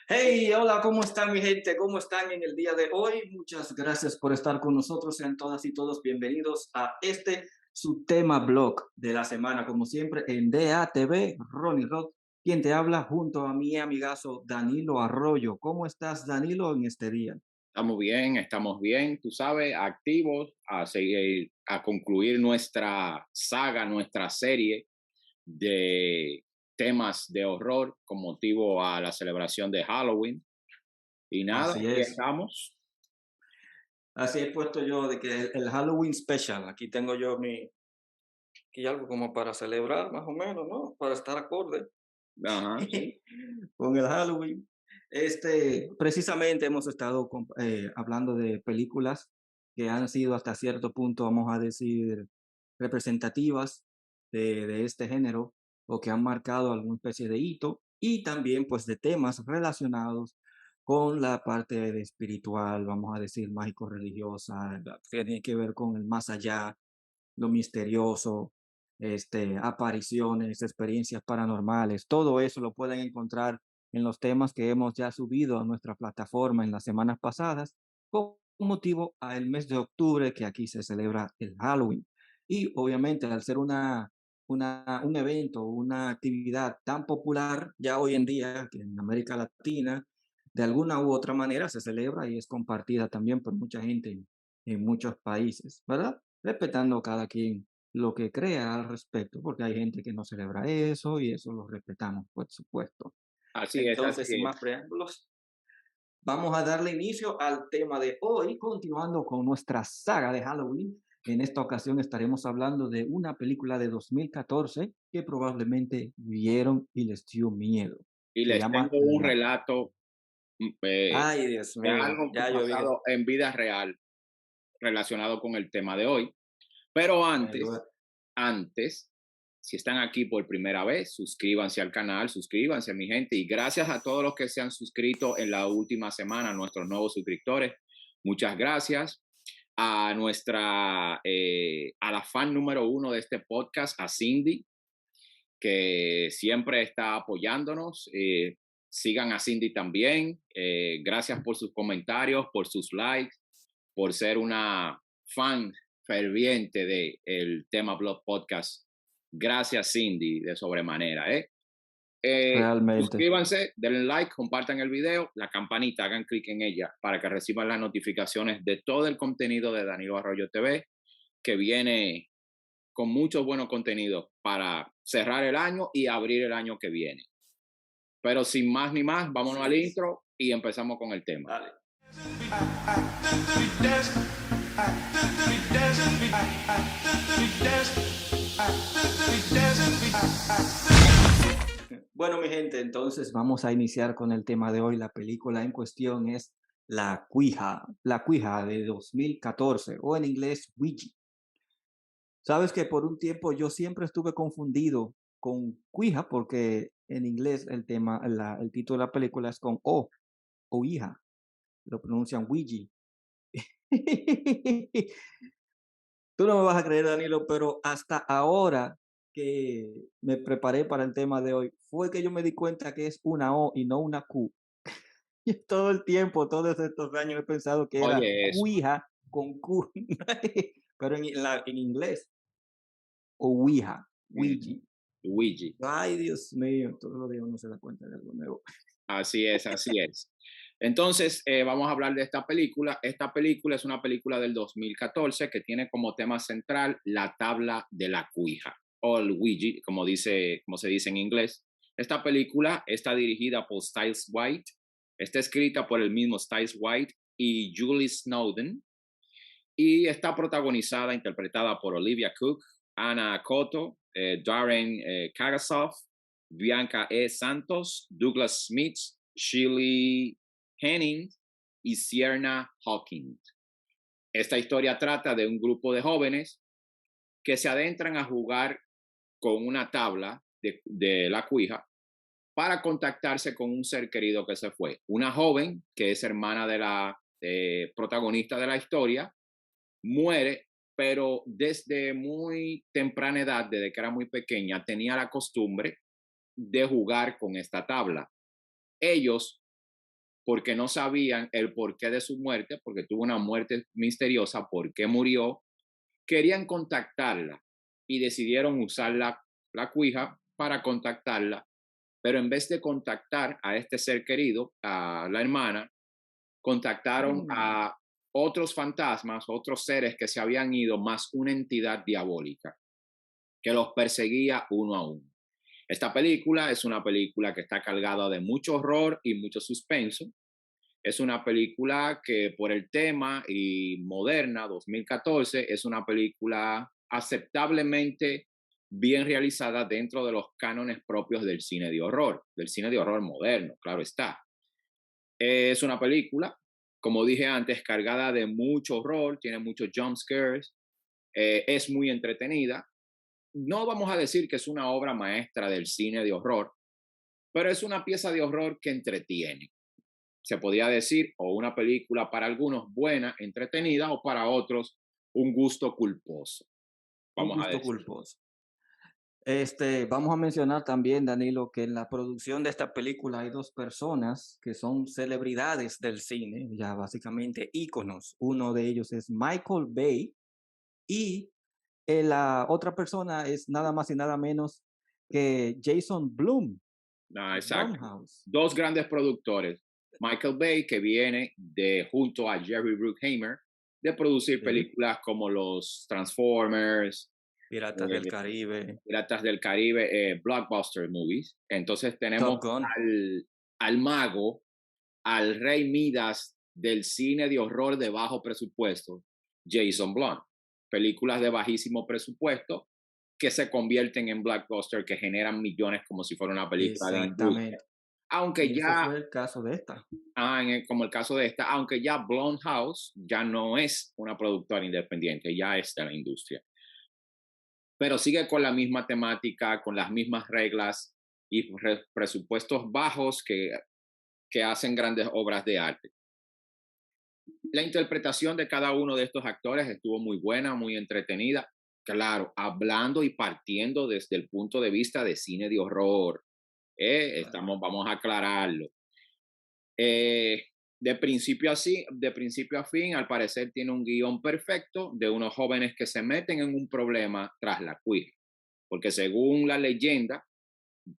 Hey, hola, ¿cómo están mi gente? ¿Cómo están en el día de hoy? Muchas gracias por estar con nosotros. Sean todas y todos bienvenidos a su tema blog de la semana, como siempre, en DATV, Ronnie Rod, quien te habla junto a mi amigazo Danilo Arroyo. ¿Cómo estás, Danilo, en este día? Estamos bien, tú sabes, activos a seguir, a concluir nuestra saga, nuestra serie de temas de horror con motivo a la celebración de Halloween. Y nada, Así aquí es. estamos. Así he puesto yo de que el Halloween Special, aquí tengo yo aquí algo como para celebrar más o menos, ¿no? Para estar acorde. Ajá, sí. Con el Halloween. Precisamente hemos estado hablando de películas que han sido hasta cierto punto, vamos a decir, representativas de este género o que han marcado alguna especie de hito y también pues de temas relacionados con la parte de espiritual, vamos a decir, mágico-religiosa, que tiene que ver con el más allá, lo misterioso, apariciones, experiencias paranormales, todo eso lo pueden encontrar en los temas que hemos ya subido a nuestra plataforma en las semanas pasadas, con motivo al mes de octubre que aquí se celebra el Halloween. Y obviamente al ser un evento, una actividad tan popular ya hoy en día que en América Latina, de alguna u otra manera se celebra y es compartida también por mucha gente en muchos países, ¿verdad? Respetando cada quien lo que crea al respecto, porque hay gente que no celebra eso y eso lo respetamos, por supuesto. Así Entonces, sin es. más preámbulos, vamos a darle inicio al tema de hoy, continuando con nuestra saga de Halloween. En esta ocasión estaremos hablando de una película de 2014 que probablemente vieron y les dio miedo. Y Se les llama tengo un La... relato Ay, Dios de mío, algo que ya yo vi que... pasado en vida real relacionado con el tema de hoy. Pero Bueno, antes, si están aquí por primera vez, suscríbanse al canal, suscríbanse, mi gente. Y gracias a todos los que se han suscrito en la última semana, nuestros nuevos suscriptores. Muchas gracias. A la fan número uno de este podcast, a Cindy, que siempre está apoyándonos. Sigan a Cindy también. Gracias por sus comentarios, por sus likes, por ser una fan ferviente de el tema Blog Podcast. Gracias, Cindy, de sobremanera. realmente. Suscríbanse, denle like, compartan el video, la campanita, hagan clic en ella para que reciban las notificaciones de todo el contenido de Danilo Arroyo TV, que viene con mucho bueno contenido para cerrar el año y abrir el año que viene. Pero sin más ni más, vámonos Así al es. intro y empezamos con el tema. Dale. Bueno, mi gente, entonces vamos a iniciar con el tema de hoy. La película en cuestión es La Cuija de 2014 o en inglés Ouija. Sabes que por un tiempo yo siempre estuve confundido con Cuija porque en inglés el título de la película es con O hija, lo pronuncian Ouija. Tú no me vas a creer, Danilo, pero hasta ahora que me preparé para el tema de hoy, fue que yo me di cuenta que es una O y no una Q. Y todo el tiempo, todos estos años he pensado que era Oye, eso, cuija con Q, pero en inglés, o Ouija, Ouija. Luigi. Ay, Dios mío, todos los días uno se da cuenta de algo nuevo. Así es, así es. Entonces, vamos a hablar de esta película. Esta película es una película del 2014 que tiene como tema central la tabla de la cuija o el Ouija, como se dice en inglés. Esta película está dirigida por Styles White, está escrita por el mismo Styles White y Julie Snowden y está protagonizada, interpretada por Olivia Cook, Anna Coto, Darren Kagasoff, Bianca E. Santos, Douglas Smith, Shirley Henning y Sierna Hawkins. Esta historia trata de un grupo de jóvenes que se adentran a jugar con una tabla de la cuija para contactarse con un ser querido que se fue. Una joven que es hermana de la protagonista de la historia muere, pero desde muy temprana edad, desde que era muy pequeña, tenía la costumbre de jugar con esta tabla. Ellos porque no sabían el porqué de su muerte, porque tuvo una muerte misteriosa, por qué murió. Querían contactarla y decidieron usar la cuija para contactarla, pero en vez de contactar a este ser querido, a la hermana, contactaron Mm, a otros fantasmas, otros seres que se habían ido, más una entidad diabólica que los perseguía uno a uno. Esta película es una película que está cargada de mucho horror y mucho suspenso. Es una película que por el tema y moderna, 2014, es una película aceptablemente bien realizada dentro de los cánones propios del cine de horror moderno, claro está. Es una película, como dije antes, cargada de mucho horror, tiene muchos jump scares, es muy entretenida. No vamos a decir que es una obra maestra del cine de horror, pero es una pieza de horror que entretiene. Se podría decir, o una película para algunos buena, entretenida, o para otros un gusto culposo, un vamos a gusto decir. culposo. Vamos a mencionar también, Danilo, que en la producción de esta película hay dos personas que son celebridades del cine, ya básicamente íconos. Uno de ellos es Michael Bay y la otra persona es nada más y nada menos que Jason Blum, Ah, exacto. Blumhouse. Dos grandes productores. Michael Bay, que viene de junto a Jerry Bruckheimer, de producir Sí. películas como los Transformers, Piratas del eh, Caribe, Piratas del Caribe, blockbuster movies. Entonces tenemos Top Gun. al mago, al rey Midas del cine de horror de bajo presupuesto, Jason Blum. Películas de bajísimo presupuesto que se convierten en blockbuster, que generan millones como si fuera una película de industria. Exactamente. Aunque Y ese ya, fue el caso de esta. como el caso de esta, aunque ya Blumhouse ya no es una productora independiente, ya es de la industria. Pero sigue con la misma temática, con las mismas reglas y presupuestos bajos que hacen grandes obras de arte. La interpretación de cada uno de estos actores estuvo muy buena, muy entretenida. Claro, hablando y partiendo desde el punto de vista de cine de horror. Vamos a aclararlo. Eh, de principio a fin, al parecer tiene un guión perfecto de unos jóvenes que se meten en un problema tras la cuija. Porque según la leyenda,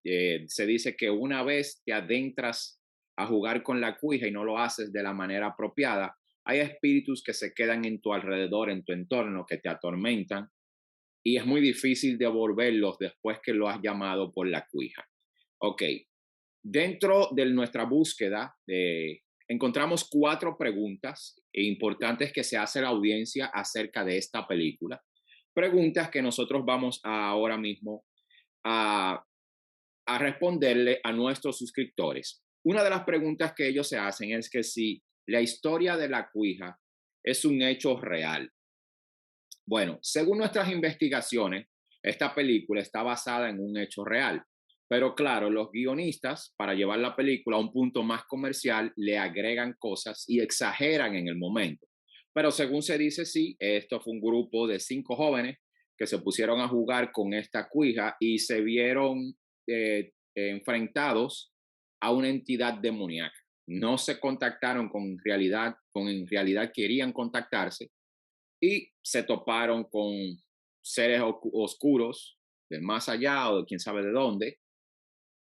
se dice que una vez te adentras a jugar con la cuija y no lo haces de la manera apropiada, hay espíritus que se quedan en tu alrededor, en tu entorno, que te atormentan y es muy difícil devolverlos después que lo has llamado por la cuija. Ok, dentro de nuestra búsqueda encontramos 4 preguntas importantes que se hace la audiencia acerca de esta película. Preguntas que nosotros vamos ahora mismo a responderle a nuestros suscriptores. Una de las preguntas que ellos se hacen es que si la historia de la cuija es un hecho real. Bueno, según nuestras investigaciones, esta película está basada en un hecho real. Pero claro, los guionistas, para llevar la película a un punto más comercial, le agregan cosas y exageran en el momento. Pero según se dice, sí, esto fue un grupo de 5 jóvenes que se pusieron a jugar con esta cuija y se vieron enfrentados a una entidad demoníaca. No se contactaron con en realidad querían contactarse y se toparon con seres oscuros del más allá o de quién sabe de dónde.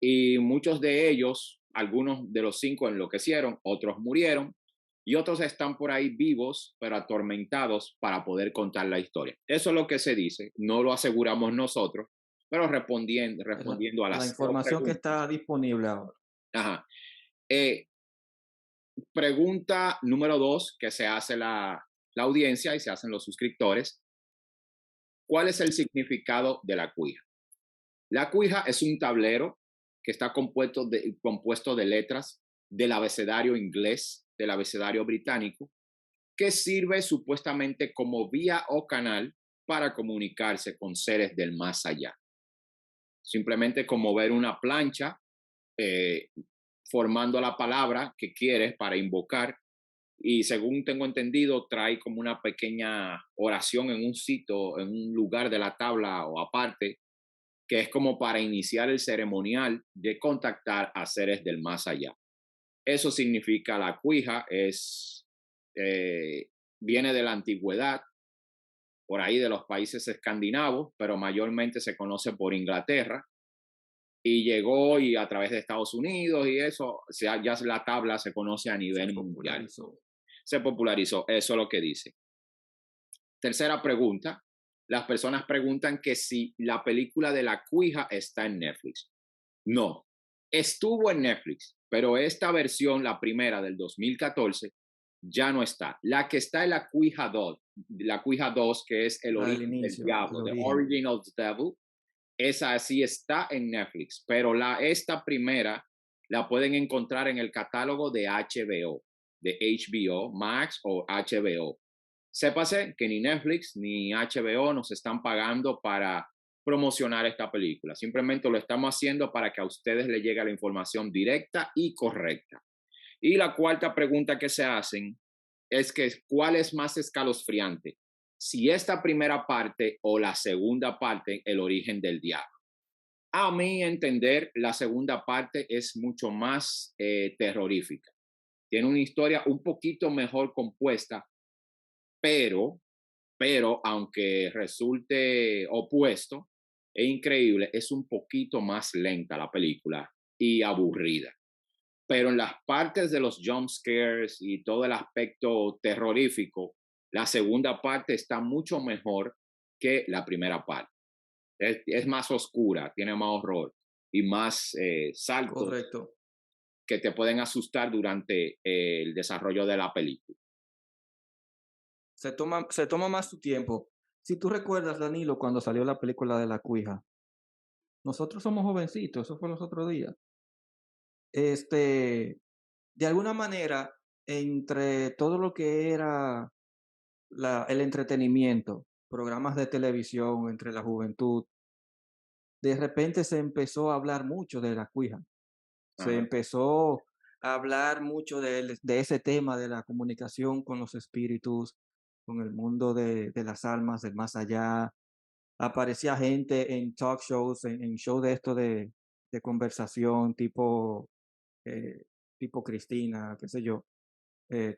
Y muchos de ellos, algunos de los 5 enloquecieron, otros murieron y otros están por ahí vivos, pero atormentados para poder contar la historia. Eso es lo que se dice, no lo aseguramos nosotros, pero respondiendo a La las 0 información que preguntas. está disponible ahora. Ajá. Eh, Pregunta número 2 que se hace la audiencia y se hacen los suscriptores. ¿Cuál es el significado de la cuija? La cuija es un tablero que está compuesto de letras del abecedario inglés, del abecedario británico, que sirve supuestamente como vía o canal para comunicarse con seres del más allá. Simplemente como ver una plancha eh, formando la palabra que quieres para invocar y según tengo entendido trae como una pequeña oración en un sitio, en un lugar de la tabla o aparte que es como para iniciar el ceremonial de contactar a seres del más allá. Eso significa la cuija, eh, viene de la antigüedad, por ahí de los países escandinavos, pero mayormente se conoce por Inglaterra y llegó y a través de Estados Unidos y eso, ya la tabla se conoce a Se nivel mundial. popularizó. Se popularizó, eso es lo que dice. Tercera pregunta, las personas preguntan que si la película de la cuija está en Netflix. No, estuvo en Netflix, pero esta versión, la primera del 2014, ya no está. La que está es la Cuija 2, que es el La del origen del inicio, el diablo, The origen. Origin of the Devil. Esa sí está en Netflix, pero esta primera la pueden encontrar en el catálogo de HBO, de HBO Max o HBO. Sépase que ni Netflix ni HBO nos están pagando para promocionar esta película. Simplemente lo estamos haciendo para que a ustedes les llegue la información directa y correcta. Y la cuarta pregunta que se hacen es que ¿cuál es más escalofriante? Si esta primera parte o la segunda parte, el origen del diablo. A mi entender, la segunda parte es mucho más terrorífica. Tiene una historia un poquito mejor compuesta, pero, aunque resulte opuesto, es increíble, es un poquito más lenta la película y aburrida. Pero en las partes de los jump scares y todo el aspecto terrorífico, la segunda parte está mucho mejor que la primera parte. Es más oscura, tiene más horror y más saltos Correcto. que te pueden asustar durante el desarrollo de la película. Se toma más su tiempo. Si tú recuerdas, Danilo, cuando salió la película de La Cuija, nosotros somos jovencitos, eso fue los otros días. Este, de alguna manera, entre todo lo que era el entretenimiento, programas de televisión entre la juventud, de repente se empezó a hablar mucho de la cuija. Se Ajá. empezó a hablar mucho de ese tema de la comunicación con los espíritus, con el mundo de las almas, del más allá. Aparecía gente en talk shows, en shows de esto de conversación eh, tipo Cristina, qué sé yo,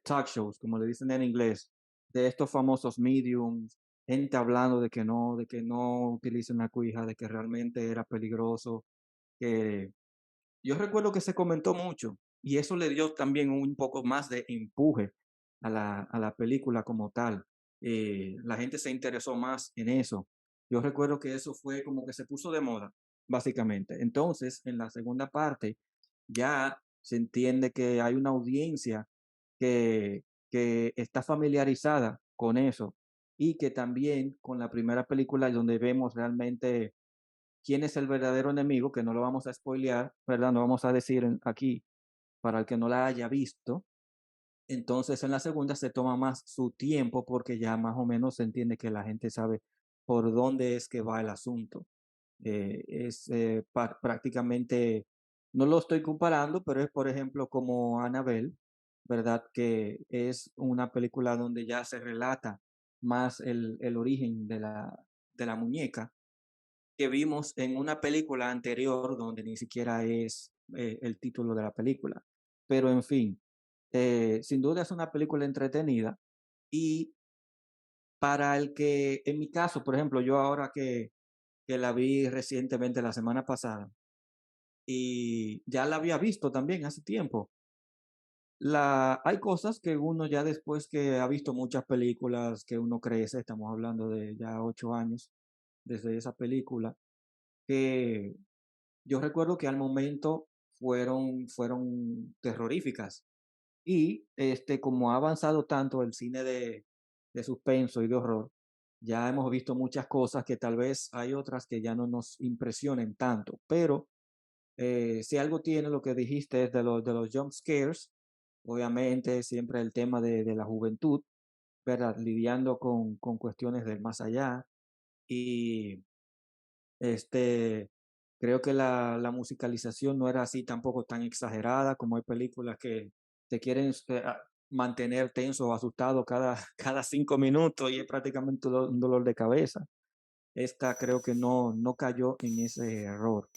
talk shows, como le dicen en inglés, de estos famosos mediums, gente hablando de que no utilicen la cuija, de que realmente era peligroso, que yo recuerdo que se comentó mucho y eso le dio también un poco más de empuje a la película como tal. La gente se interesó más en eso. Yo recuerdo que eso fue como que se puso de moda, básicamente. Entonces, en la segunda parte, ya se entiende que hay una audiencia que, que está familiarizada con eso y que también con la primera película donde vemos realmente quién es el verdadero enemigo, que no lo vamos a spoilear, ¿verdad? No vamos a decir aquí para el que no la haya visto. Entonces en la segunda se toma más su tiempo porque ya más o menos se entiende que la gente sabe por dónde es que va el asunto. Es prácticamente, no lo estoy comparando, pero es por ejemplo como Annabelle, ¿verdad? Que es una película donde ya se relata más el origen de la muñeca que vimos en una película anterior donde ni siquiera es el título de la película. Pero en fin, sin duda es una película entretenida y para el que, en mi caso, por ejemplo, yo ahora que la vi recientemente la semana pasada y ya la había visto también hace tiempo. Hay cosas que uno ya después que ha visto muchas películas, que uno crece, estamos hablando de ya 8 años desde esa película, que yo recuerdo que al momento fueron terroríficas. Y como ha avanzado tanto el cine de suspenso y de horror, ya hemos visto muchas cosas que tal vez hay otras que ya no nos impresionen tanto. Pero si algo tiene lo que dijiste es de los jump scares, obviamente siempre el tema de la juventud, ¿verdad? Lidiando con cuestiones del más allá. Y este, creo que la musicalización no era así tampoco tan exagerada como hay películas que te quieren mantener tenso o asustado cada, cada 5 minutos y es prácticamente un dolor de cabeza. Esta creo que no cayó en ese error.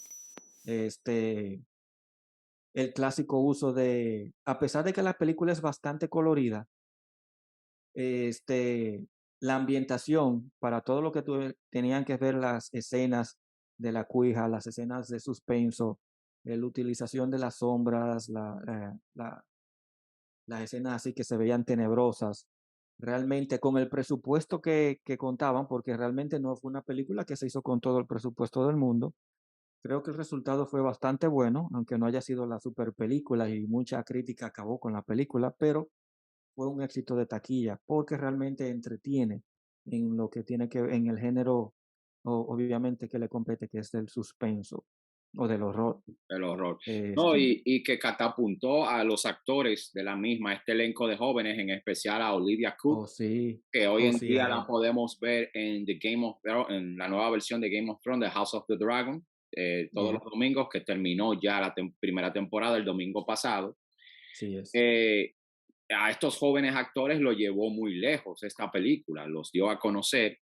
Este, el clásico uso de, a pesar de que la película es bastante colorida, este, la ambientación para todo lo que tenían que ver las escenas de la cuija, las escenas de suspenso, la utilización de las sombras, las escenas así que se veían tenebrosas, realmente con el presupuesto que contaban, porque realmente no fue una película que se hizo con todo el presupuesto del mundo. Creo que el resultado fue bastante bueno, aunque no haya sido la super película y mucha crítica acabó con la película, pero fue un éxito de taquilla porque realmente entretiene en lo que tiene que en el género, obviamente que le compete, que es el suspenso o del horror. El horror. No, Este, y que catapultó a los actores de la misma, este elenco de jóvenes, en especial a Olivia Cook, oh sí, que hoy oh en sí, día la podemos ver en The Game of Thrones, en la nueva versión de Game of Thrones, The House of the Dragon, todos yeah, los domingos, que terminó ya la primera temporada el domingo pasado. sí es. Eh, a estos jóvenes actores lo llevó muy lejos esta película, los dio a conocer.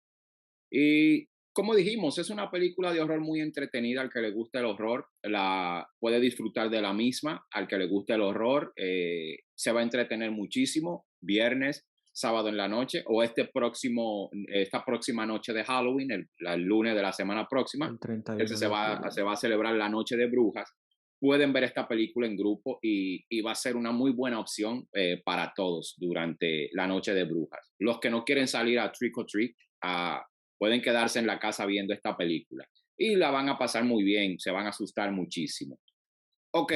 Y como dijimos, es una película de horror muy entretenida. Al que le gusta el horror, la puede disfrutar de la misma. Al que le gusta el horror, se va a entretener muchísimo. Viernes, sábado en la noche, o esta próxima noche de Halloween, el lunes de la semana próxima, El treinta y que uno de octubre. se va a celebrar la Noche de Brujas. Pueden ver esta película en grupo y va a ser una muy buena opción para todos durante la Noche de Brujas. Los que no quieren salir a trick or treat, a pueden quedarse en la casa viendo esta película y la van a pasar muy bien, se van a asustar muchísimo. Ok,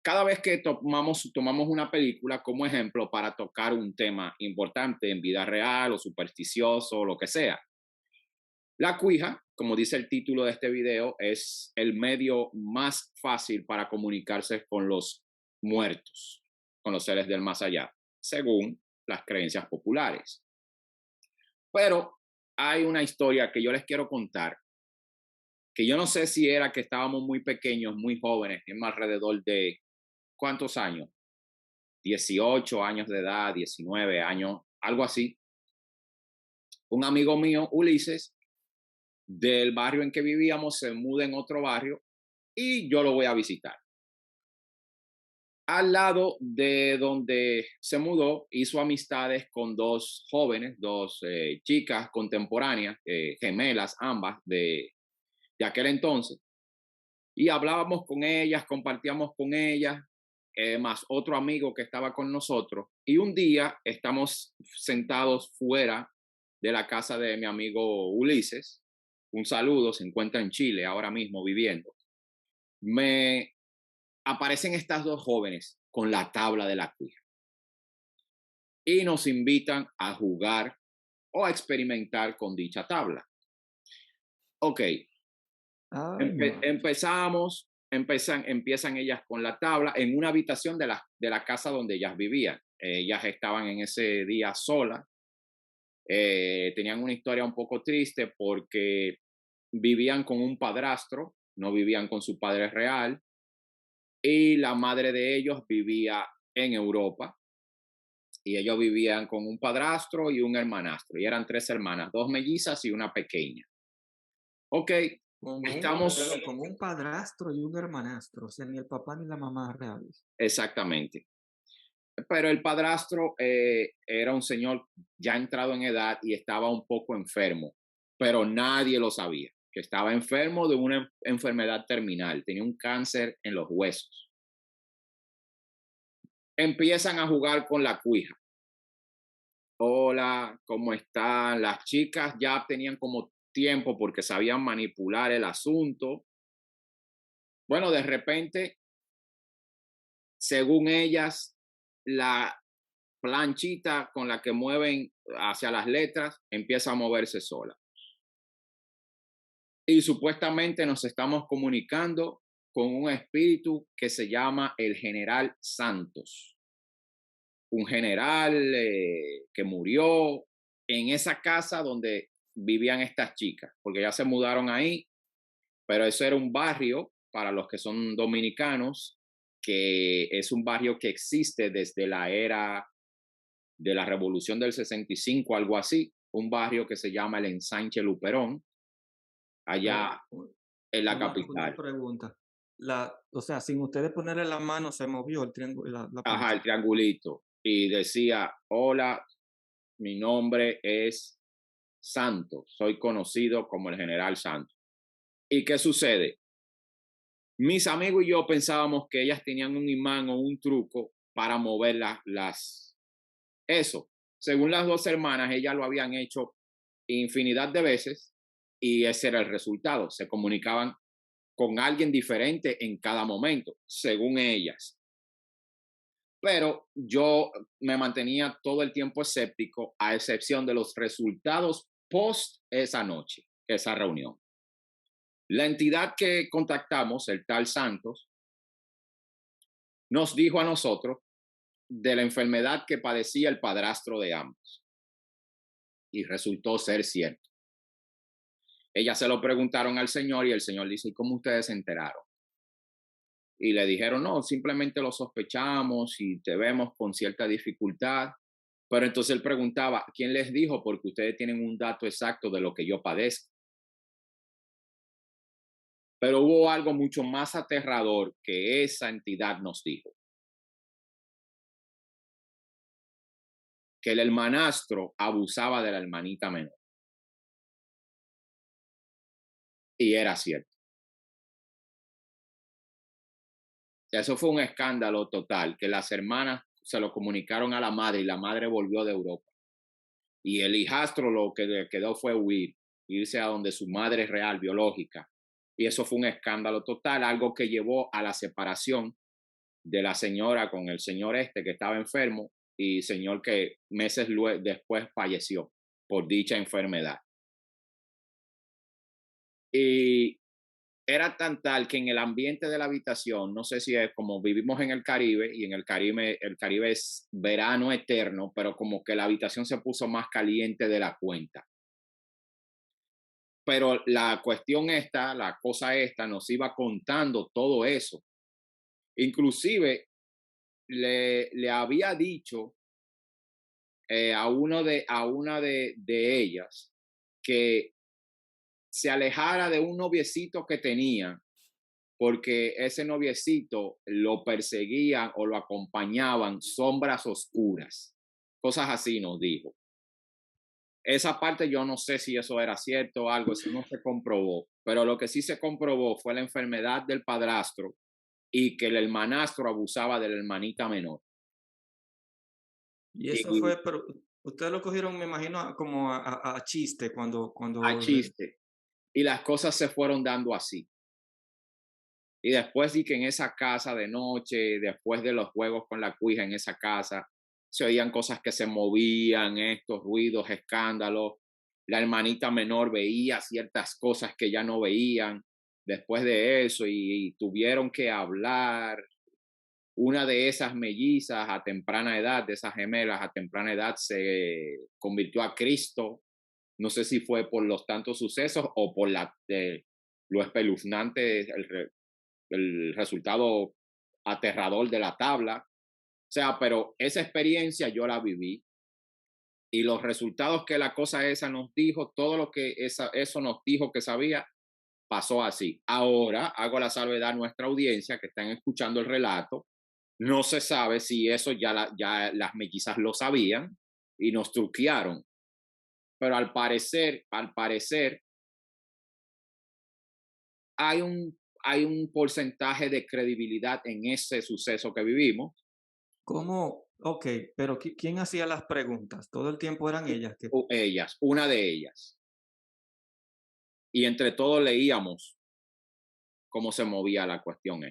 cada vez que tomamos una película como ejemplo para tocar un tema importante en vida real o supersticioso o lo que sea, la cuija, como dice el título de este video, es el medio más fácil para comunicarse con los muertos, con los seres del más allá, según las creencias populares. Pero hay una historia que yo les quiero contar, que yo no sé si era que estábamos muy pequeños, muy jóvenes, en alrededor de, ¿cuántos años? 18 años de edad, 19 años, algo así. Un amigo mío, Ulises, del barrio en que vivíamos, se muda en otro barrio y yo lo voy a visitar. Al lado de donde se mudó, hizo amistades con dos jóvenes, dos chicas contemporáneas, gemelas ambas de aquel entonces, y hablábamos con ellas, compartíamos con ellas, más otro amigo que estaba con nosotros. Y un día estamos sentados fuera de la casa de mi amigo Ulises. Un saludo, se encuentra en Chile ahora mismo viviendo. Me aparecen estas dos jóvenes con la tabla de la cuija y nos invitan a jugar o a experimentar con dicha tabla. Ok, Ay, madre. empiezan ellas con la tabla en una habitación de la casa donde ellas vivían. Ellas estaban en ese día solas. Tenían una historia un poco triste porque vivían con un padrastro, no vivían con su padre real, y la madre de ellos vivía en Europa, y ellos vivían con un padrastro y un hermanastro, y eran tres hermanas, dos mellizas y una pequeña. Ok, Perdón, estamos con un padrastro y un hermanastro, o sea, ni el papá ni la mamá reales. exactamente. Pero el padrastro era un señor ya entrado en edad y estaba un poco enfermo, pero nadie lo sabía, que estaba enfermo de una enfermedad terminal, tenía un cáncer en los huesos. Empiezan a jugar con la cuija. Hola, ¿cómo están? Las chicas ya tenían como tiempo porque sabían manipular el asunto. Bueno, de repente, según ellas, la planchita con la que mueven hacia las letras empieza a moverse sola. Y supuestamente nos estamos comunicando con un espíritu que se llama el General Santos, un general que murió en esa casa donde vivían estas chicas, porque ya se mudaron ahí, pero eso era un barrio, para los que son dominicanos, que es un barrio que existe desde la era de la Revolución del 65, algo así, un barrio que se llama el Ensanche Luperón, Pero allá en la una capital. pregunta. o sea, sin ustedes ponerle la mano se movió el triángulo, la Ajá, plancha. el triangulito. Y decía, hola, mi nombre es Santos, soy conocido como el general Santos. ¿Y qué sucede? Mis amigos y yo pensábamos que ellas tenían un imán o un truco para mover eso. Según las dos hermanas, ellas lo habían hecho infinidad de veces y ese era el resultado. Se comunicaban con alguien diferente en cada momento, según ellas. Pero yo me mantenía todo el tiempo escéptico, a excepción de los resultados post esa noche, esa reunión. La entidad que contactamos, el tal Santos, nos dijo a nosotros de la enfermedad que padecía el padrastro de ambos. Y resultó ser cierto. Ellas se lo preguntaron al Señor y el Señor dice, ¿y cómo ustedes se enteraron? Y le dijeron, no, simplemente lo sospechamos y te vemos con cierta dificultad. Pero entonces él preguntaba, ¿quién les dijo? Porque ustedes tienen un dato exacto de lo que yo padezco. Pero hubo algo mucho más aterrador que esa entidad nos dijo. Que el hermanastro abusaba de la hermanita menor. Y era cierto. Eso fue un escándalo total, que las hermanas se lo comunicaron a la madre y la madre volvió de Europa. Y el hijastro lo que le quedó fue huir, irse a donde su madre real, biológica. Y eso fue un escándalo total, algo que llevó a la separación de la señora con el señor este que estaba enfermo y señor que meses después falleció por dicha enfermedad. Y era tan tal que en el ambiente de la habitación, no sé si es como vivimos en el Caribe y en el Caribe es verano eterno, pero como que la habitación se puso más caliente de la cuenta. Pero la cuestión esta, la cosa esta, nos iba contando todo eso. Inclusive le había dicho a una de ellas que se alejara de un noviecito que tenía, porque ese noviecito lo perseguían o lo acompañaban sombras oscuras. Cosas así nos dijo. Esa parte yo no sé si eso era cierto o algo, eso no se comprobó, pero lo que sí se comprobó fue la enfermedad del padrastro y que el hermanastro abusaba de la hermanita menor. Y eso Y fue, pero ustedes lo cogieron, me imagino, como a chiste a chiste. Y las cosas se fueron dando así. Y después di que en esa casa de noche, después de los juegos con la cuija en esa casa, se oían cosas que se movían, estos ruidos, escándalos. La hermanita menor veía ciertas cosas que ya no veían después de eso y tuvieron que hablar. Una de esas mellizas a temprana edad, de esas gemelas a temprana edad, se convirtió a Cristo. No sé si fue por los tantos sucesos o por lo espeluznante, el resultado aterrador de la tabla. O sea, pero esa experiencia yo la viví y los resultados que la cosa esa nos dijo, todo lo que eso nos dijo que sabía, pasó así. Ahora hago la salvedad a nuestra audiencia que están escuchando el relato. No se sabe si eso ya las mellizas lo sabían y nos truquearon. Pero al parecer, hay hay un porcentaje de credibilidad en ese suceso que vivimos. ¿Cómo? Ok, pero ¿quién hacía las preguntas? Todo el tiempo eran ellas que, Ellas, una de ellas. Y entre todos leíamos cómo se movía la cuestión.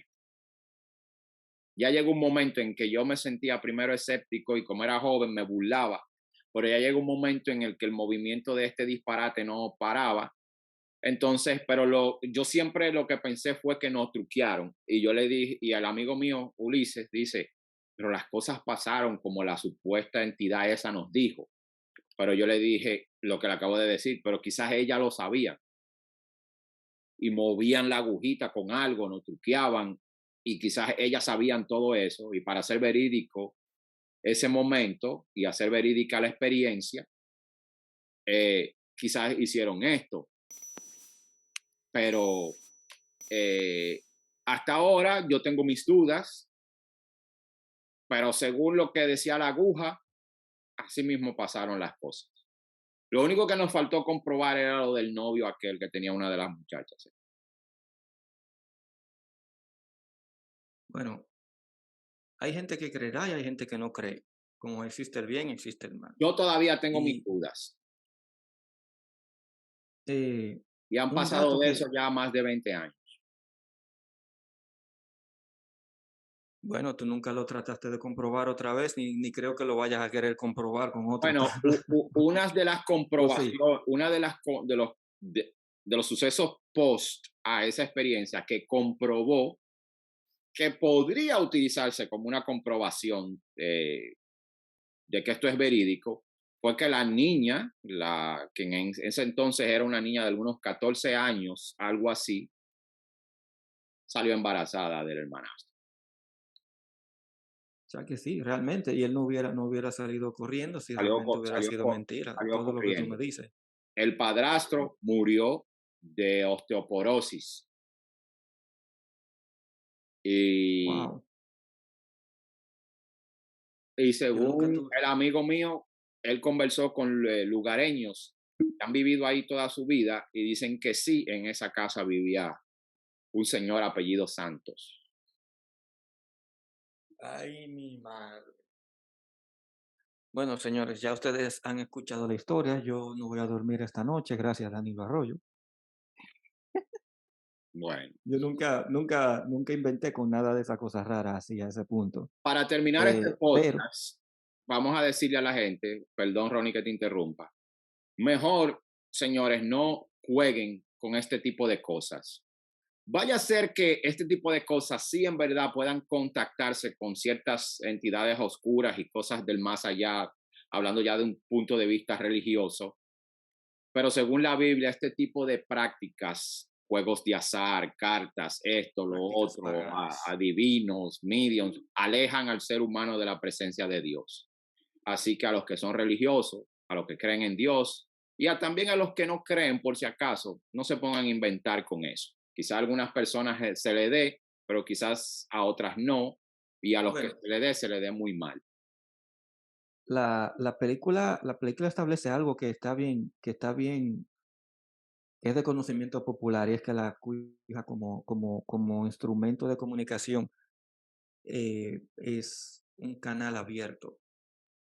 Ya llegó un momento en que yo me sentía primero escéptico y como era joven me burlaba, pero ya llegó un momento en el que el movimiento de este disparate no paraba. Entonces, pero yo siempre lo que pensé fue que nos truquearon. Y yo le dije, y al amigo mío, Ulises, dice, pero las cosas pasaron como la supuesta entidad esa nos dijo. Pero yo le dije lo que le acabo de decir, pero quizás ella lo sabía y movían la agujita con algo, nos truqueaban y quizás ellas sabían todo eso y para hacer verídico ese momento y hacer verídica la experiencia, quizás hicieron esto, pero hasta ahora yo tengo mis dudas, pero según lo que decía la aguja, así mismo pasaron las cosas. Lo único que nos faltó comprobar era lo del novio aquel que tenía una de las muchachas. Bueno, hay gente que creerá y hay gente que no cree. Como existe el bien, existe el mal. Yo todavía tengo mis Y dudas eh, y han un pasado dato de que, eso ya más de 20 años. bueno, tú nunca lo trataste de comprobar otra vez, ni creo que lo vayas a querer comprobar con otra Bueno, tabla. una de las ¿O sí? comprobaciones, una de las de los sucesos post a esa experiencia que comprobó que podría utilizarse como una comprobación de que esto es verídico, fue que la niña, que en ese entonces era una niña de algunos 14 años, algo así, salió embarazada del hermanastro. O sea que sí, realmente. Y él no hubiera salido corriendo si Salió, realmente hubiera sido mentira, salió todo lo que tú corriendo. me dices. El padrastro murió de osteoporosis y, Wow. y Yo nunca según tuve. el amigo mío, él conversó con lugareños que han vivido ahí toda su vida y dicen que sí, en esa casa vivía un señor apellido Santos. Ay, mi madre. Bueno, señores, ya ustedes han escuchado la historia. Yo no voy a dormir esta noche, gracias a Danilo Arroyo. Bueno, Yo nunca inventé con nada de esas cosas raras así a ese punto. para terminar este Pero, podcast, vamos a decirle a la gente, perdón Ronnie que te interrumpa, mejor, señores, no jueguen con este tipo de cosas. Vaya a ser que este tipo de cosas sí en verdad puedan contactarse con ciertas entidades oscuras y cosas del más allá, hablando ya de un punto de vista religioso, pero según la Biblia, este tipo de prácticas, juegos de azar, cartas, esto, lo prácticas otro, paganas. adivinos, mediums, alejan al ser humano de la presencia de Dios. Así que a los que son religiosos, a los que creen en Dios y también a los que no creen, por si acaso, no se pongan a inventar con eso. Quizás a algunas personas se le dé, pero quizás a otras no, y a los que Bueno, se le dé muy mal. la película establece algo que es de conocimiento popular, y es que la cuija como instrumento de comunicación es un canal abierto,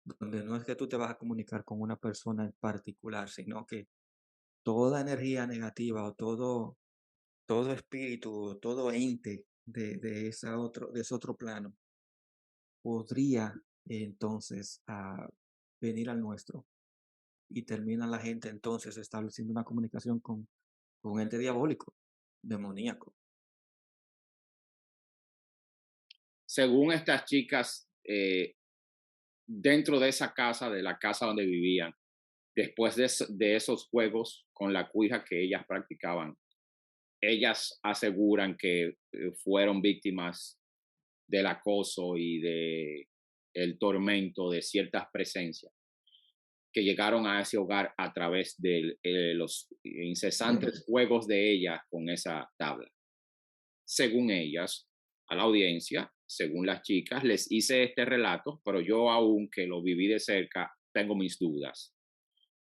donde no es que tú te vas a comunicar con una persona en particular, sino que toda energía negativa o todo espíritu, todo ente de ese otro plano podría entonces venir al nuestro, y termina la gente entonces estableciendo una comunicación con un ente diabólico, demoníaco. Según estas chicas, dentro de esa casa, de la casa donde vivían, después de esos juegos con la cuija que ellas practicaban, ellas aseguran que fueron víctimas del acoso y de el tormento de ciertas presencias que llegaron a ese hogar a través de los incesantes juegos de ellas con esa tabla. Según ellas, a la audiencia, según las chicas, les hice este relato, pero yo, aunque lo viví de cerca, tengo mis dudas.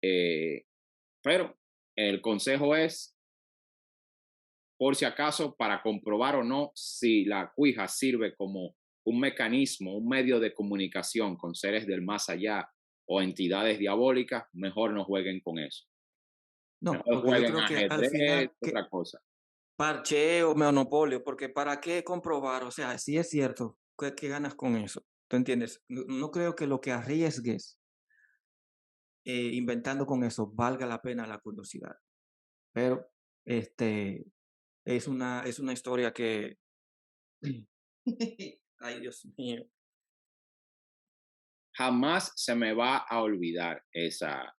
Eh, pero el consejo es, por si acaso, para comprobar o no si la cuija sirve como un mecanismo, un medio de comunicación con seres del más allá o entidades diabólicas, mejor no jueguen con eso. No, Mejor porque yo jueguen creo que al ajedrez, final, que otra cosa. parcheo, monopolio, porque ¿para qué comprobar? O sea, si es cierto, ¿qué ganas con eso? ¿Tú entiendes? No creo que lo que arriesgues inventando con eso valga la pena la curiosidad. Pero este es una historia que, ay, Dios mío. Jamás se me va a olvidar esa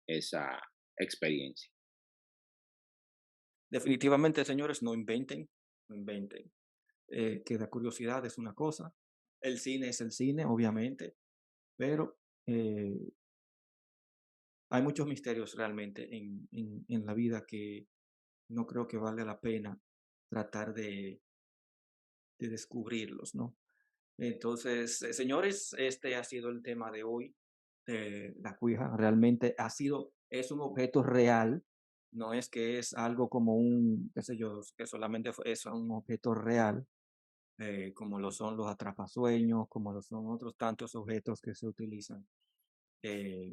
experiencia. Definitivamente, señores, no inventen, no inventen. Que la curiosidad es una cosa, el cine es el cine, obviamente, pero eh, hay muchos misterios realmente en la vida que no creo que valga la pena tratar de descubrirlos, ¿no? Entonces, señores, este ha sido el tema de hoy. La cuija realmente es un objeto real, no es que es algo como un, qué sé yo, que solamente es un objeto real, como lo son los atrapasueños, como lo son otros tantos objetos que se utilizan,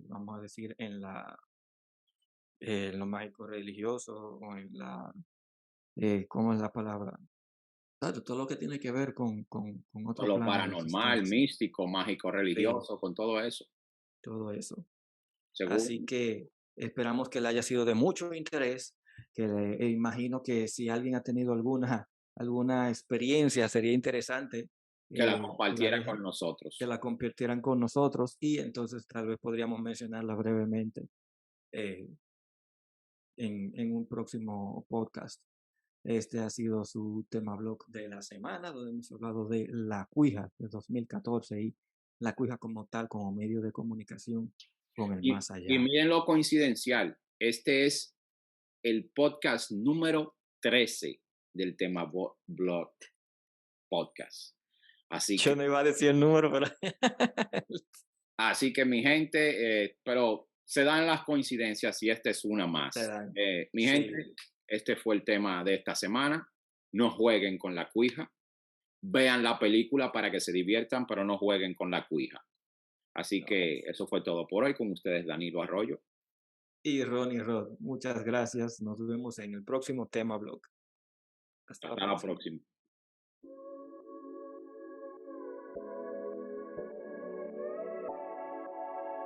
vamos a decir, en lo mágico religioso o en ¿cómo es la palabra? Claro, todo lo que tiene que ver con Con otro lo plano de paranormal, existencia. místico, mágico, Sí, religioso, con todo eso, todo eso. seguro. Así que esperamos que le haya sido de mucho interés, imagino que si alguien ha tenido alguna experiencia, sería interesante Que la que la compartiera con dejen, que nosotros. la compartieran con nosotros y entonces tal vez podríamos mencionarla brevemente eh, en un próximo podcast. Este ha sido su tema blog de la semana, donde hemos hablado de la cuija de 2014 y la cuija como tal, como medio de comunicación con el más Y allá. miren lo coincidencial, este es el podcast número 13 del tema blog podcast. Así que, Yo no iba a decir el número, pero así que mi gente, pero se dan las coincidencias y esta es una se más. dan. Mi gente, Sí, este fue el tema de esta semana. No jueguen con la cuija. Vean la película para que se diviertan, pero no jueguen con la cuija. Así no. que eso fue todo por hoy con ustedes, Danilo Arroyo. Y Ronnie Rod, muchas gracias. Nos vemos en el próximo tema blog. Hasta la Hasta la próxima. próxima.